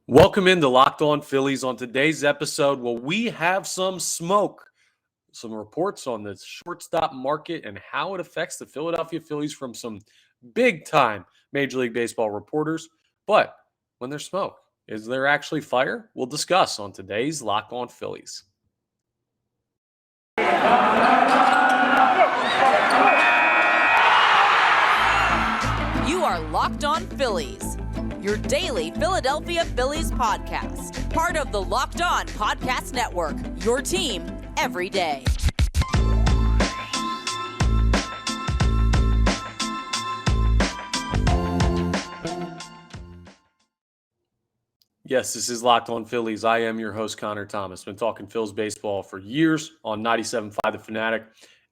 Welcome into Locked On Phillies. On today's episode, we have some smoke, some reports on the shortstop market and how it affects the Philadelphia Phillies from some big-time Major League Baseball reporters. But when there's smoke, is there actually fire? We'll discuss on today's Locked On Phillies. You are Locked On Phillies, your daily Philadelphia Phillies podcast. Part of the Locked On Podcast Network, your team every day. Yes, this is Locked On Phillies. I am your host, Connor Thomas. Been talking Phillies baseball for years on 97.5 The Fanatic,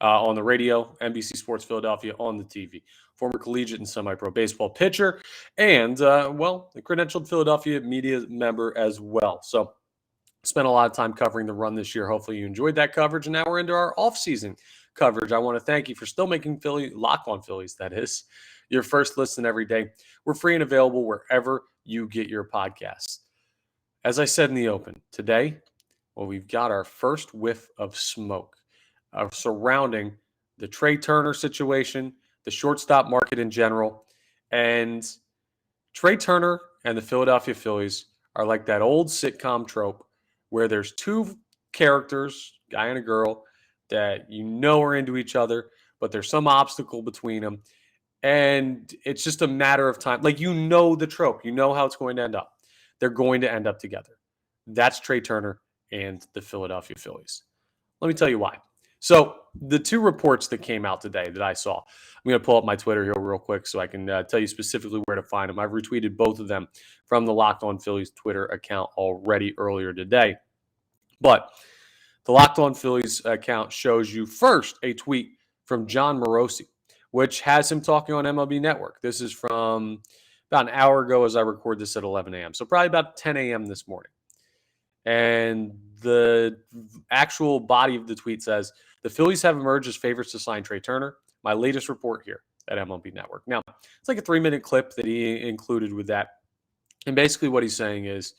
on the radio, NBC Sports Philadelphia, on the TV. Former collegiate and semi-pro baseball pitcher, and, a credentialed Philadelphia media member as well. So, spent a lot of time covering the run this year. Hopefully you enjoyed that coverage, and now we're into our off-season coverage. I want to thank you for still making Locked On Phillies, that is, your first listen every day. We're free and available wherever you get your podcasts. As I said in the open, today, we've got our first whiff of smoke surrounding the Trea Turner situation, the shortstop market in general, and Trea Turner and the Philadelphia Phillies are like that old sitcom trope where there's two characters, guy and a girl, that are into each other, but there's some obstacle between them, and it's just a matter of time. Like, the trope. You know how it's going to end up. They're going to end up together. That's Trea Turner and the Philadelphia Phillies. Let me tell you why. So the two reports that came out today that I saw, I'm going to pull up my Twitter here real quick so I can tell you specifically where to find them. I've retweeted both of them from the Locked On Phillies Twitter account already earlier today. But the Locked On Phillies account shows you first a tweet from John Morosi, which has him talking on MLB Network. This is from about an hour ago as I record this at 11 a.m. So probably about 10 a.m. this morning. And the actual body of the tweet says, the Phillies have emerged as favorites to sign Trea Turner. My latest report here at MLB Network. Now, it's like a 3-minute clip that he included with that. And basically what he's saying is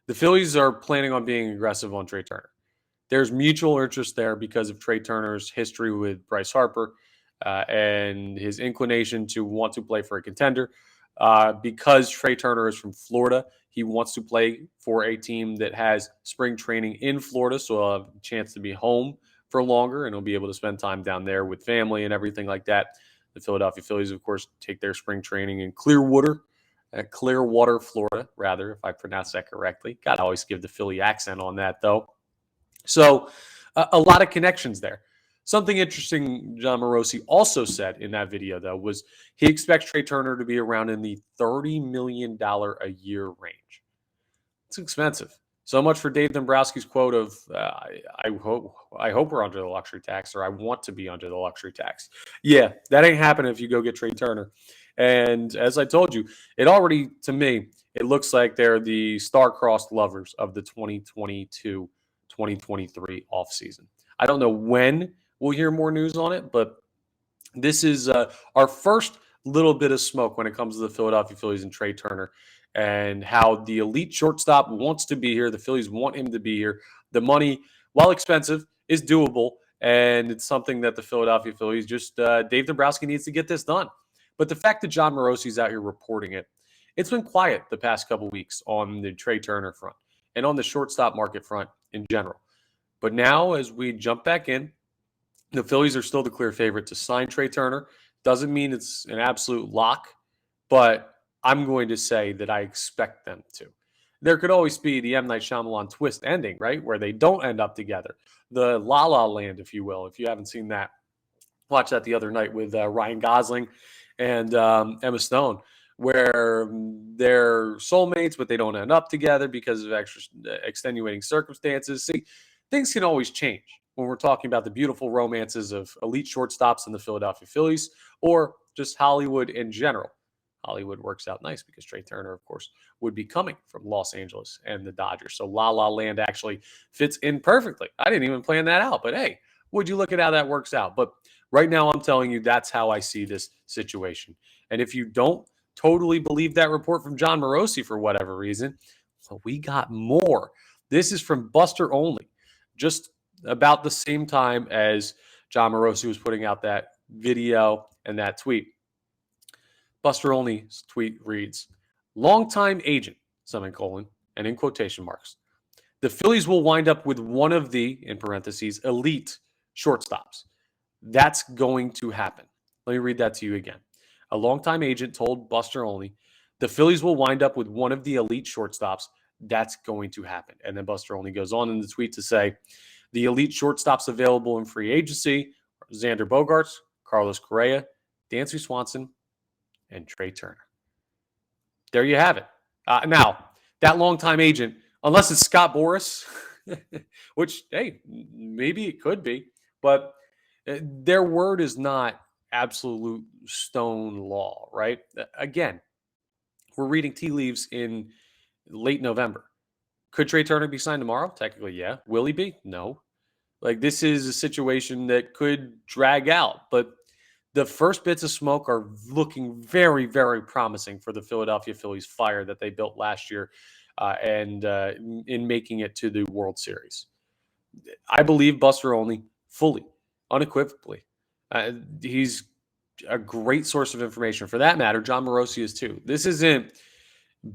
the Phillies are planning on being aggressive on Trea Turner. There's mutual interest there because of Trea Turner's history with Bryce Harper and his inclination to want to play for a contender. Because Trea Turner is from Florida, he wants to play for a team that has spring training in Florida, so he'll have a chance to be home for longer, and he'll be able to spend time down there with family and everything like that. The Philadelphia Phillies, of course, take their spring training in Clearwater, Florida, rather, if I pronounce that correctly. Got to always give the Philly accent on that, though. So a lot of connections there. Something interesting John Morosi also said in that video, though, was he expects Trea Turner to be around in the $30 million a year range. It's expensive. So much for Dave Dombrowski's quote of, I hope we're under the luxury tax, or I want to be under the luxury tax. Yeah, that ain't happening if you go get Trea Turner. And as I told you, to me, it looks like they're the star-crossed lovers of the 2022-2023 offseason. I don't know when we'll hear more news on it, but this is our first little bit of smoke when it comes to the Philadelphia Phillies and Trea Turner and how the elite shortstop wants to be here. The Phillies want him to be here. The money, while expensive, is doable, and it's something that the Philadelphia Phillies Dave Dombrowski needs to get this done. But the fact that John Morosi's out here reporting it, it's been quiet the past couple weeks on the Trea Turner front and on the shortstop market front in general. But now, as we jump back in, the Phillies are still the clear favorite to sign Trea Turner. Doesn't mean it's an absolute lock, but I'm going to say that I expect them to. There could always be the M. Night Shyamalan twist ending, right, where they don't end up together. The La La Land, if you will, if you haven't seen that. Watched that the other night with Ryan Gosling and Emma Stone, where they're soulmates, but they don't end up together because of extenuating circumstances. See, things can always change when we're talking about the beautiful romances of elite shortstops in the Philadelphia Phillies or just Hollywood in general. Hollywood works out nice because Trea Turner, of course, would be coming from Los Angeles and the Dodgers. So La La Land actually fits in perfectly. I didn't even plan that out, but hey, would you look at how that works out? But right now I'm telling you that's how I see this situation. And if you don't totally believe that report from John Morosi for whatever reason, But we got more. This is from Buster Olney, just about the same time as John Morosi was putting out that video and that tweet. Buster Olney's tweet reads, longtime agent, semicolon, and in quotation marks. The Phillies will wind up with one of the, in parentheses, elite shortstops. That's going to happen. Let me read that to you again. A longtime agent told Buster Olney, the Phillies will wind up with one of the elite shortstops. That's going to happen. And then Buster Olney goes on in the tweet to say, the elite shortstops available in free agency are Xander Bogaerts, Carlos Correa, Dansby Swanson, and Trea Turner. There you have it. Now, that longtime agent, unless it's Scott Boras, which, hey, maybe it could be, but their word is not absolute stone law, right? Again, we're reading tea leaves in late November. Could Trea Turner be signed tomorrow? Technically, yeah. Will he be? No. Like, this is a situation that could drag out, but the first bits of smoke are looking very, very promising for the Philadelphia Phillies fire that they built last year and in making it to the World Series. I believe Buster Olney fully, unequivocally. He's a great source of information. For that matter, John Morosi is too. This isn't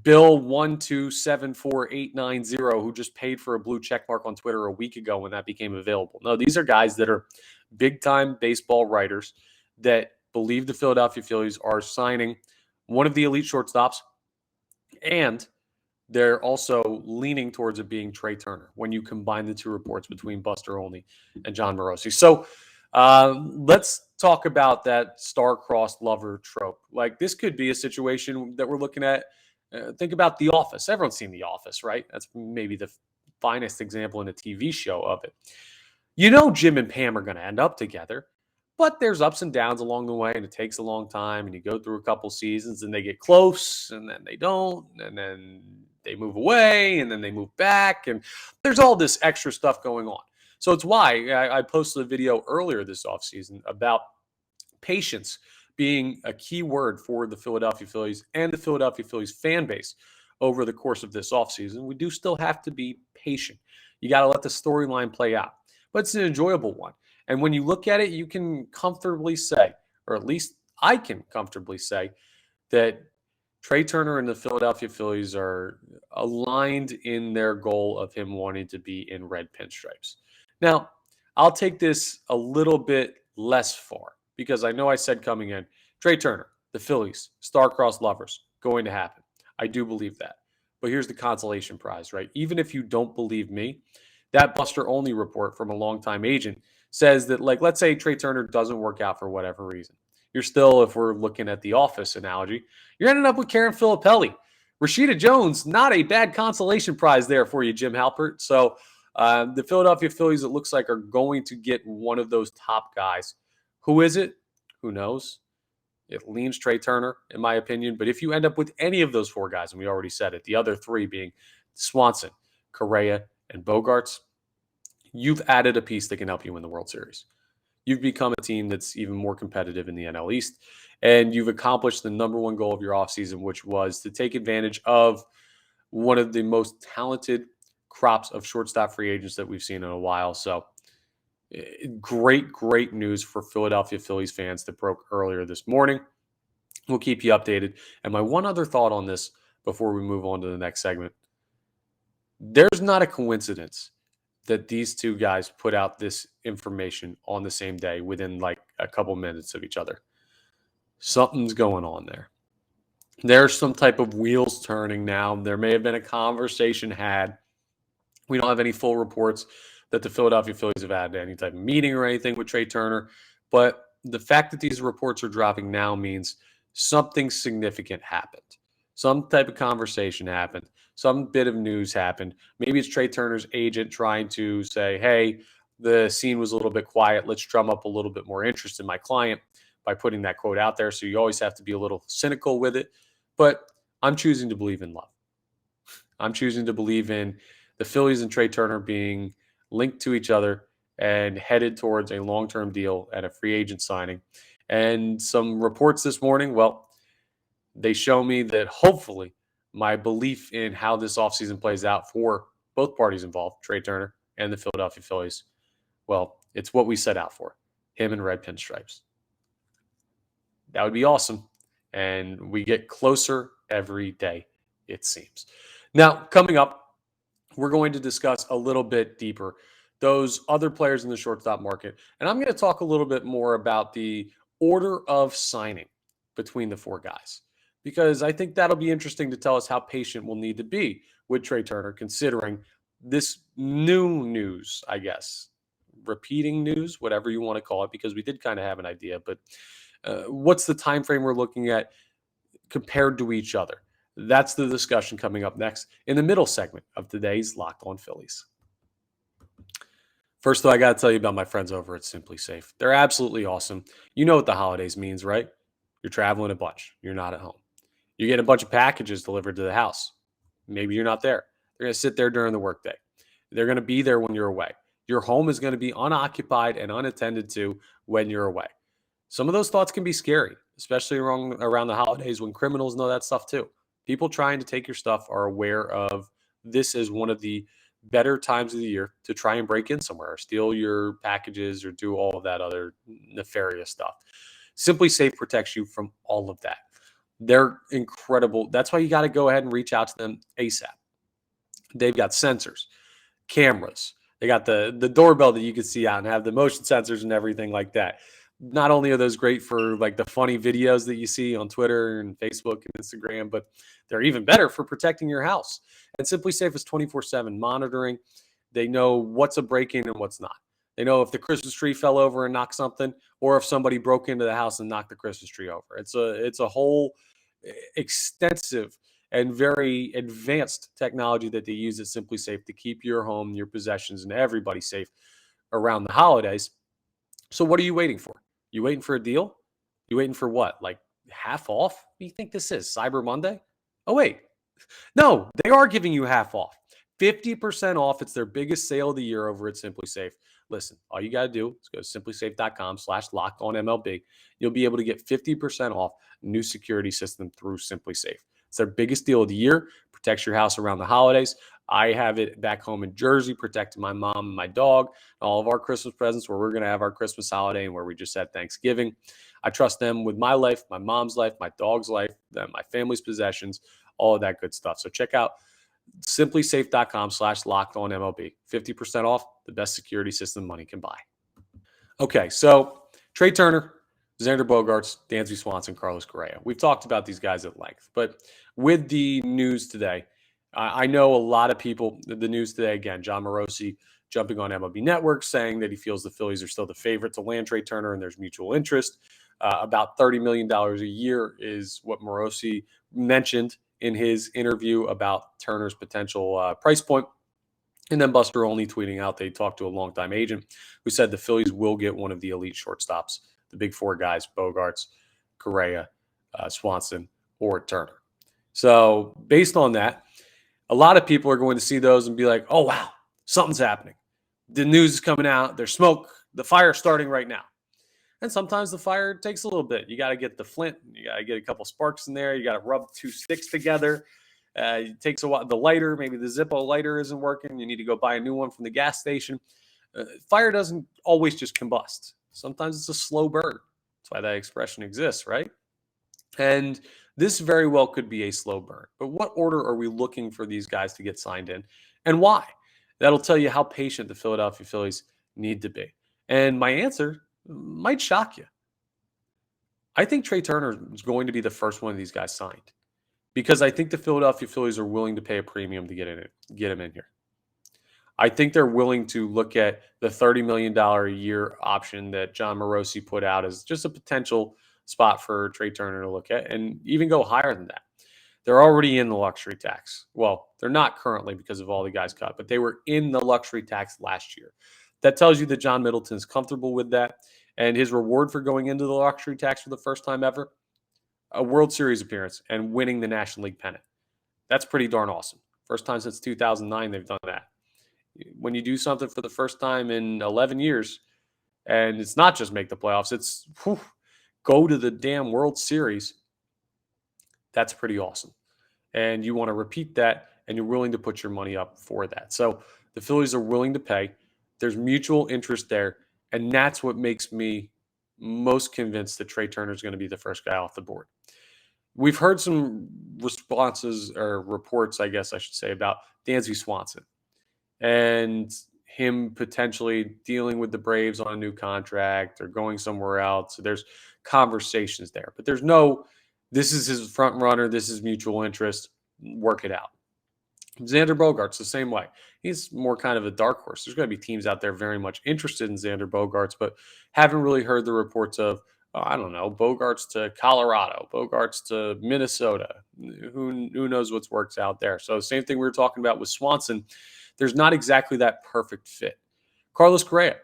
Bill 1274890 who just paid for a blue check mark on Twitter a week ago when that became available. No, these are guys that are big-time baseball writers that believe the Philadelphia Phillies are signing one of the elite shortstops, and they're also leaning towards it being Trea Turner when you combine the two reports between Buster Olney and John Morosi. So let's talk about that star-crossed lover trope. Like, this could be a situation that we're looking at. Think about The Office. Everyone's seen The Office, right? That's maybe the finest example in a TV show of it. You know Jim and Pam are going to end up together, but there's ups and downs along the way, and it takes a long time, and you go through a couple seasons, and they get close, and then they don't, and then they move away, and then they move back, and there's all this extra stuff going on. So it's why I posted a video earlier this offseason about patience being a key word for the Philadelphia Phillies and the Philadelphia Phillies fan base over the course of this offseason. We do still have to be patient. You got to let the storyline play out, but it's an enjoyable one. And when you look at it, you can comfortably say, or at least I can comfortably say, that Trea Turner and the Philadelphia Phillies are aligned in their goal of him wanting to be in red pinstripes. Now, I'll take this a little bit less far because I know I said coming in, Trea Turner, the Phillies, star-crossed lovers, going to happen. I do believe that. But here's the consolation prize, right? Even if you don't believe me, that Buster Olney report from a longtime agent says that, like, let's say Trea Turner doesn't work out for whatever reason. You're still, if we're looking at the Office analogy, you're ending up with Karen Filippelli. Rashida Jones, not a bad consolation prize there for you, Jim Halpert. So the Philadelphia Phillies, it looks like, are going to get one of those top guys. Who is it? Who knows? It leans Trea Turner, in my opinion. But if you end up with any of those four guys, and we already said it, the other three being Swanson, Correa, and Bogaerts, you've added a piece that can help you win the World Series. You've become a team that's even more competitive in the NL East, and you've accomplished the number one goal of your offseason, which was to take advantage of one of the most talented crops of shortstop free agents that we've seen in a while. So great news for Philadelphia Phillies fans that broke earlier this morning. We'll keep you updated. And my one other thought on this before we move on to the next segment, there's not a coincidence that these two guys put out this information on the same day within like a couple minutes of each other. Something's going on there. There's some type of wheels turning now. There may have been a conversation had. We don't have any full reports that the Philadelphia Phillies have had any type of meeting or anything with Trea Turner. But the fact that these reports are dropping now means something significant happened. Some type of conversation happened. Some bit of news happened. Maybe it's Trea Turner's agent trying to say, hey, the scene was a little bit quiet. Let's drum up a little bit more interest in my client by putting that quote out there. So you always have to be a little cynical with it. But I'm choosing to believe in love. I'm choosing to believe in the Phillies and Trea Turner being linked to each other and headed towards a long-term deal at a free agent signing. And some reports this morning, well, they show me that hopefully my belief in how this offseason plays out for both parties involved, Trea Turner and the Philadelphia Phillies, well, it's what we set out for, him in red pinstripes. That would be awesome. And we get closer every day, it seems. Now, coming up, we're going to discuss a little bit deeper those other players in the shortstop market. And I'm going to talk a little bit more about the order of signing between the four guys, because I think that'll be interesting to tell us how patient we'll need to be with Trea Turner, considering this new news, I guess, repeating news, whatever you want to call it, because we did kind of have an idea. But what's the time frame we're looking at compared to each other? That's the discussion coming up next in the middle segment of today's Locked On Phillies. First, though, I got to tell you about my friends over at SimpliSafe. They're absolutely awesome. You know what the holidays means, right? You're traveling a bunch. You're not at home. You get a bunch of packages delivered to the house. Maybe you're not there. They're going to sit there during the workday. They're going to be there when you're away. Your home is going to be unoccupied and unattended to when you're away. Some of those thoughts can be scary, especially around the holidays when criminals know that stuff too. People trying to take your stuff are aware of this as one of the better times of the year to try and break in somewhere, or steal your packages, or do all of that other nefarious stuff. SimpliSafe protects you from all of that. They're incredible. That's why you got to go ahead and reach out to them ASAP. They've got sensors, cameras. They got the doorbell that you can see out and have the motion sensors and everything like that. Not only are those great for like the funny videos that you see on Twitter and Facebook and Instagram, but they're even better for protecting your house. And SimpliSafe is 24/7 monitoring. They know what's a break-in and what's not. They know if the Christmas tree fell over and knocked something, or if somebody broke into the house and knocked the Christmas tree over. It's a whole extensive and very advanced technology that they use at SimpliSafe to keep your home, your possessions, and everybody safe around the holidays. So what are you waiting for? You waiting for a deal? You waiting for what? Like half off? What do you think this is? Cyber Monday? Oh, wait. No, they are giving you half off. 50% off. It's their biggest sale of the year over at SimpliSafe. Listen, all you got to do is go to simplisafe.com/lockedonmlb. You'll be able to get 50% off new security system through SimpliSafe. It's their biggest deal of the year. Protects your house around the holidays. I have it back home in Jersey, protecting my mom and my dog, and all of our Christmas presents, where we're going to have our Christmas holiday and where we just had Thanksgiving. I trust them with my life, my mom's life, my dog's life, my family's possessions, all of that good stuff. So check out simplisafe.com/lockedonmlb. 50% off, the best security system money can buy. Okay, so Trea Turner, Xander Bogaerts, Dansby Swanson, Carlos Correa. We've talked about these guys at length, but with the news today, I know a lot of people, the news today, again, John Morosi jumping on MLB Network saying that he feels the Phillies are still the favorite to land Trea Turner and there's mutual interest. About $30 million a year is what Morosi mentioned in his interview about Turner's potential price point. And then Buster Olney tweeting out they talked to a longtime agent who said the Phillies will get one of the elite shortstops, the big four guys, Bogaerts, Correa, Swanson, or Turner. So based on that, a lot of people are going to see those and be like, oh, wow, something's happening. The news is coming out. There's smoke. The fire's starting right now. And sometimes the fire takes a little bit. You got to get the flint. You got to get a couple sparks in there. You got to rub two sticks together. It takes a while. The lighter, maybe the Zippo lighter isn't working. You need to go buy a new one from the gas station. Fire doesn't always just combust. Sometimes it's a slow burn. That's why that expression exists, right? And this very well could be a slow burn. But what order are we looking for these guys to get signed in, and why? That'll tell you how patient the Philadelphia Phillies need to be. And my answer might shock you. I think Trea Turner is going to be the first one of these guys signed, because I think the Philadelphia Phillies are willing to pay a premium to get him in here. I think they're willing to look at the $30 million a year option that John Morosi put out as just a potential spot for Trea Turner to look at, and even go higher than that. They're already in the luxury tax. Well, they're not currently because of all the guys cut, but they were in the luxury tax last year. That tells you that John Middleton's comfortable with that. And his reward for going into the luxury tax for the first time ever, a World Series appearance and winning the National League pennant. That's pretty darn awesome. First time since 2009 they've done that. When you do something for the first time in 11 years, and it's not just make the playoffs, it's go to the damn World Series, that's pretty awesome. and you want to repeat that, and you're willing to put your money up for that. So the Phillies are willing to pay. There's mutual interest there, and that's what makes me most convinced that Trea Turner is going to be the first guy off the board. We've heard some responses or reports, I guess I should say, about Dansby Swanson and him potentially dealing with the Braves on a new contract or going somewhere else. So there's conversations there, but there's no, this is his front runner, this is mutual interest, work it out. Xander Bogaerts the same way. He's more kind of a dark horse. There's going to be teams out there very much interested in Xander Bogaerts, but haven't really heard the reports of, I don't know, Bogaerts to Colorado, Bogaerts to Minnesota. Who knows what's works out there? So same thing we were talking about with Swanson. There's not exactly that perfect fit. Carlos Correa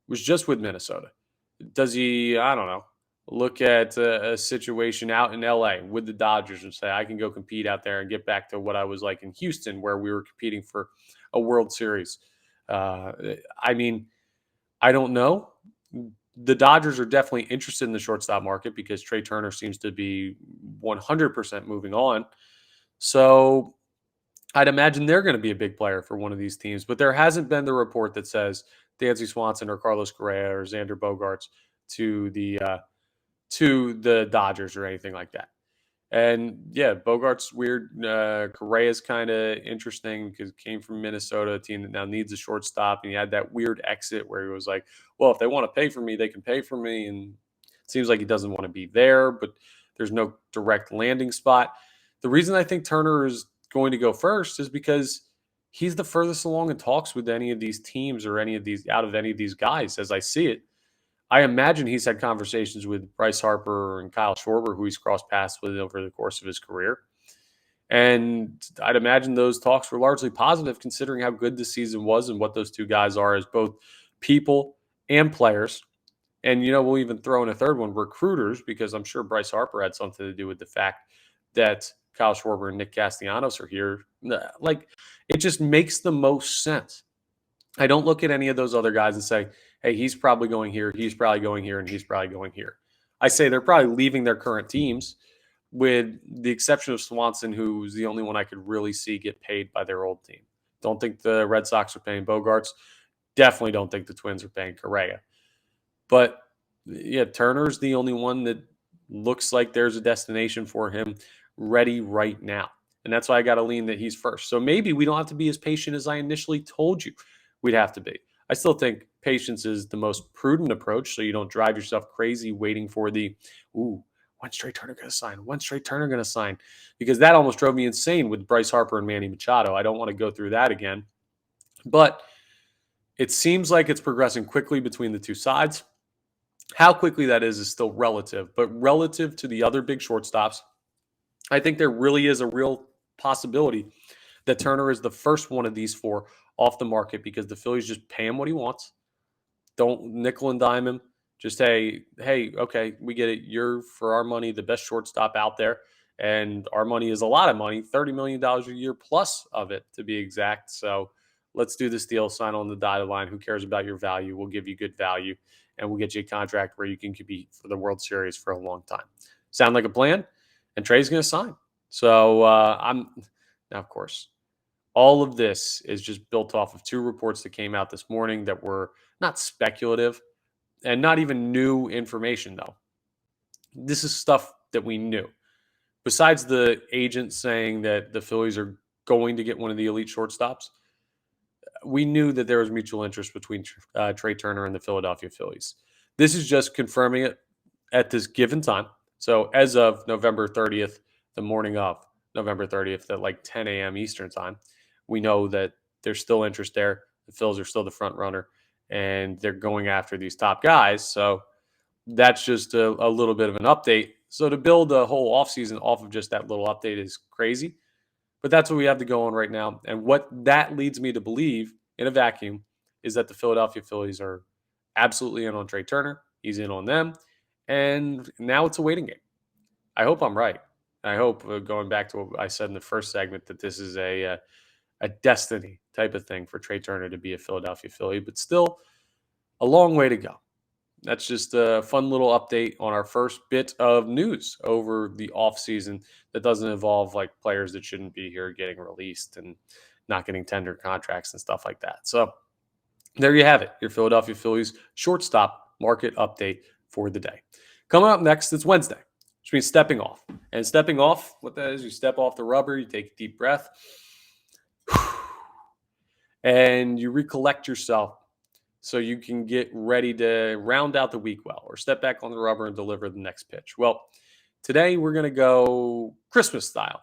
was just with Minnesota. Does he, I don't know, look at a situation out in LA with the Dodgers and say, I can go compete out there and get back to what I was like in Houston, where we were competing for a World Series? I mean, I don't know. The Dodgers are definitely interested in the shortstop market because Trea Turner seems to be 100% moving on. So I'd imagine they're going to be a big player for one of these teams, but there hasn't been the report that says Dansby Swanson or Carlos Correa or Xander Bogaerts to the Dodgers or anything like that. And yeah, Bogart's weird. Correa's kind of interesting because he came from Minnesota, a team that now needs a shortstop. And he had that weird exit where he was like, well, if they want to pay for me, they can pay for me. And it seems like he doesn't want to be there, but there's no direct landing spot. The reason I think Turner is going to go first is because he's the furthest along in talks with any of these teams or any of these guys as I see it. I imagine he's had conversations with Bryce Harper and Kyle Schwarber, who he's crossed paths with over the course of his career. And I'd imagine those talks were largely positive considering how good the season was and what those two guys are as both people and players. And, we'll even throw in a third one, recruiters, because I'm sure Bryce Harper had something to do with the fact that Kyle Schwarber and Nick Castellanos are here. Like, it just makes the most sense. I don't look at any of those other guys and say, hey, he's probably going here, he's probably going here, and he's probably going here. I say they're probably leaving their current teams with the exception of Swanson, who's the only one I could really see get paid by their old team. Don't think the Red Sox are paying Bogaerts. Definitely don't think the Twins are paying Correa. But, yeah, Turner's the only one that looks like there's a destination for him ready right now. And that's why I got to lean that he's first. So maybe we don't have to be as patient as I initially told you we'd have to be. I still think patience is the most prudent approach so you don't drive yourself crazy waiting for when's Trea Turner going to sign? When's Trea Turner going to sign? Because that almost drove me insane with Bryce Harper and Manny Machado. I don't want to go through that again. But it seems like it's progressing quickly between the two sides. How quickly that is still relative. But relative to the other big shortstops, I think there really is a real possibility that Turner is the first one of these four off the market because the Phillies just pay him what he wants. Don't nickel and dime him. Just, hey, okay, we get it. You're, for our money, the best shortstop out there. And our money is a lot of money, $30 million a year plus of it, to be exact. So let's do this deal. Sign on the dotted line. Who cares about your value? We'll give you good value, and we'll get you a contract where you can compete for the World Series for a long time. Sound like a plan? And Trea's going to sign. So now, of course, all of this is just built off of two reports that came out this morning that were not speculative and not even new information, though. This is stuff that we knew. Besides the agent saying that the Phillies are going to get one of the elite shortstops, we knew that there was mutual interest between Trea Turner and the Philadelphia Phillies. This is just confirming it at this given time. So as of November 30th, the morning of November 30th at like 10 a.m. Eastern time, we know that there's still interest there. The Phils are still the front runner, and they're going after these top guys. So that's just a little bit of an update. So to build a whole offseason off of just that little update is crazy. But that's what we have to go on right now. And what that leads me to believe in a vacuum is that the Philadelphia Phillies are absolutely in on Trea Turner. He's in on them. And now it's a waiting game. I hope I'm right. I hope, going back to what I said in the first segment, that this is a destiny type of thing for Trea Turner to be a Philadelphia Philly, but still a long way to go. That's just a fun little update on our first bit of news over the offseason that doesn't involve like players that shouldn't be here getting released and not getting tender contracts and stuff like that. So there you have it, your Philadelphia Phillies shortstop market update for the day. Coming up next, it's Wednesday, which means stepping off. And stepping off, what that is, you step off the rubber, you take a deep breath, and you recollect yourself so you can get ready to round out the week well or step back on the rubber and deliver the next pitch. Well, today we're going to go Christmas style.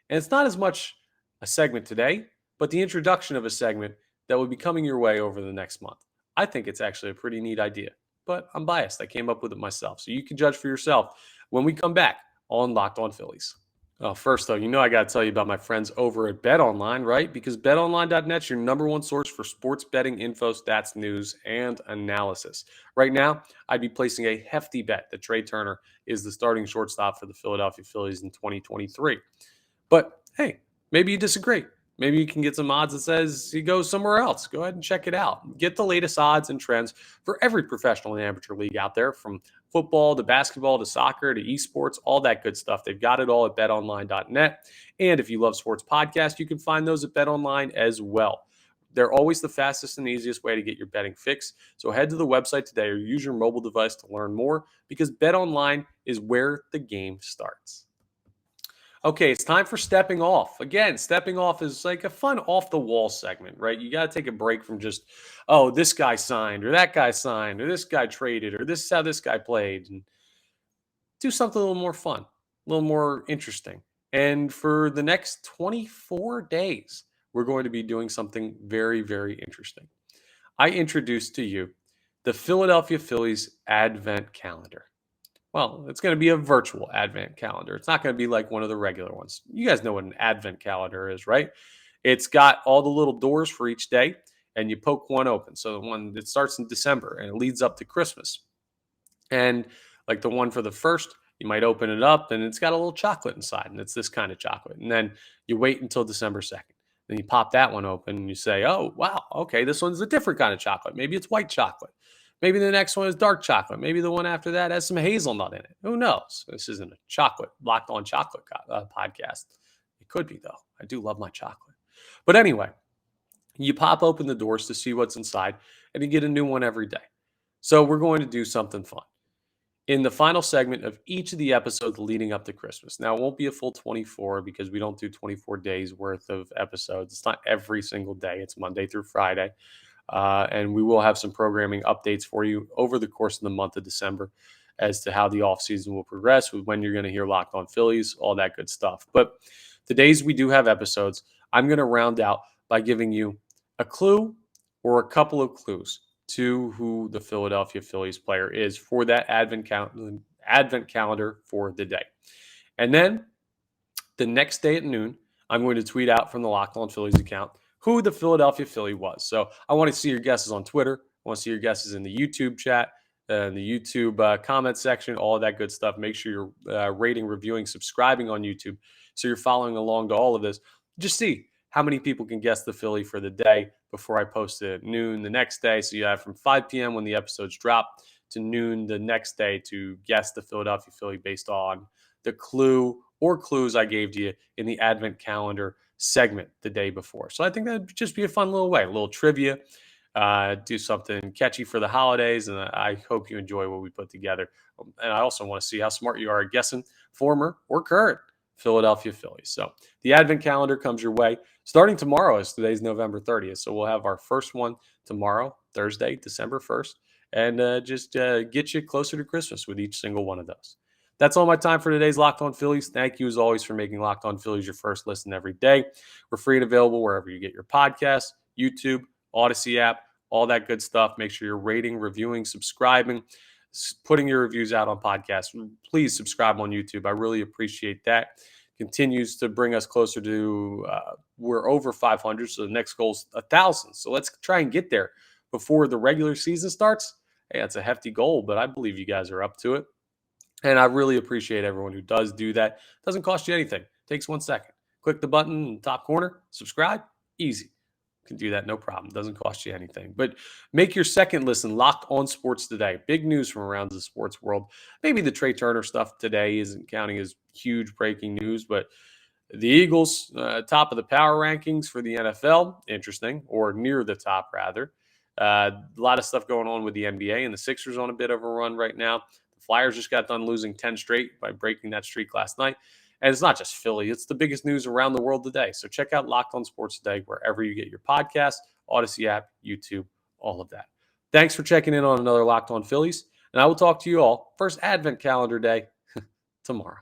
And it's not as much a segment today, but the introduction of a segment that will be coming your way over the next month. I think it's actually a pretty neat idea, but I'm biased. I came up with it myself. So you can judge for yourself when we come back on Locked On Phillies. First, though, I got to tell you about my friends over at BetOnline, right? Because betonline.net is your number one source for sports betting info, stats, news, and analysis. Right now, I'd be placing a hefty bet that Trea Turner is the starting shortstop for the Philadelphia Phillies in 2023. But hey, maybe you disagree. Maybe you can get some odds that says he goes somewhere else. Go ahead and check it out. Get the latest odds and trends for every professional and amateur league out there, from football to basketball to soccer to esports, all that good stuff. They've got it all at betonline.net. And if you love sports podcasts, you can find those at betonline as well. They're always the fastest and easiest way to get your betting fix. So head to the website today or use your mobile device to learn more, because BetOnline is where the game starts. Okay, it's time for stepping off. Again, stepping off is like a fun off the wall segment, right? You got to take a break from just, oh, this guy signed or that guy signed or this guy traded or this is how this guy played, and do something a little more fun, a little more interesting. And for the next 24 days, we're going to be doing something very, very interesting. I introduced to you the Philadelphia Phillies Advent Calendar. Well, it's going to be a virtual Advent calendar. It's not going to be like one of the regular ones. You guys know what an Advent calendar is, right? It's got all the little doors for each day, and you poke one open. So the one that starts in December and it leads up to Christmas. And like the one for the first, you might open it up and it's got a little chocolate inside, and it's this kind of chocolate. And then you wait until December 2nd. Then you pop that one open and you say, oh, wow, okay, this one's a different kind of chocolate. Maybe it's white chocolate. Maybe the next one is dark chocolate. Maybe the one after that has some hazelnut in it. Who knows? This isn't a chocolate, Locked On Chocolate podcast. It could be, though. I do love my chocolate. But anyway, you pop open the doors to see what's inside, and you get a new one every day. So we're going to do something fun in the final segment of each of the episodes leading up to Christmas. Now, it won't be a full 24 because we don't do 24 days worth of episodes. It's not every single day. It's Monday through Friday. And we will have some programming updates for you over the course of the month of December as to how the offseason will progress, with when you're going to hear Locked On Phillies, all that good stuff. But the days we do have episodes, I'm going to round out by giving you a clue or a couple of clues to who the Philadelphia Phillies player is for that Advent calendar for the day. And then the next day at noon, I'm going to tweet out from the Locked On Phillies account who the Philadelphia Philly was. So I want to see your guesses on Twitter. I want to see your guesses in the YouTube chat, in the YouTube comment section, all of that good stuff. Make sure you're rating, reviewing, subscribing on YouTube so you're following along to all of this. Just see how many people can guess the Philly for the day before I post it at noon the next day. So you have from 5 p.m. when the episodes drop to noon the next day to guess the Philadelphia Philly based on the clue or clues I gave to you in the Advent calendar segment the day before. So I think that'd just be a fun little way, a little trivia, do something catchy for the holidays. And I hope you enjoy what we put together. And I also want to see how smart you are at guessing former or current Philadelphia Phillies. So the Advent calendar comes your way starting tomorrow, as today's November 30th. So we'll have our first one tomorrow, Thursday, December 1st, and just get you closer to Christmas with each single one of those. That's all my time for today's Locked On Phillies. Thank you, as always, for making Locked On Phillies your first listen every day. We're free and available wherever you get your podcasts, YouTube, Odyssey app, all that good stuff. Make sure you're rating, reviewing, subscribing, putting your reviews out on podcasts. Please subscribe on YouTube. I really appreciate that. Continues to bring us closer to, we're over 500, so the next goal is 1,000. So let's try and get there before the regular season starts. Hey, that's a hefty goal, but I believe you guys are up to it. And I really appreciate everyone who does do that. Doesn't cost you anything. Takes 1 second. Click the button in the top corner, subscribe, easy. can do that, no problem. Doesn't cost you anything. But make your second listen Locked On Sports Today. Big news from around the sports world. Maybe the Trea Turner stuff today isn't counting as huge breaking news, but the Eagles, top of the power rankings for the NFL, interesting, or near the top, rather. A lot of stuff going on with the NBA, and the Sixers on a bit of a run right now. The Flyers just got done losing 10 straight by breaking that streak last night. And it's not just Philly, it's the biggest news around the world today. So check out Locked On Sports Today wherever you get your podcast, Odyssey app, YouTube, all of that. Thanks for checking in on another Locked On Phillies, and I will talk to you all first Advent calendar day tomorrow.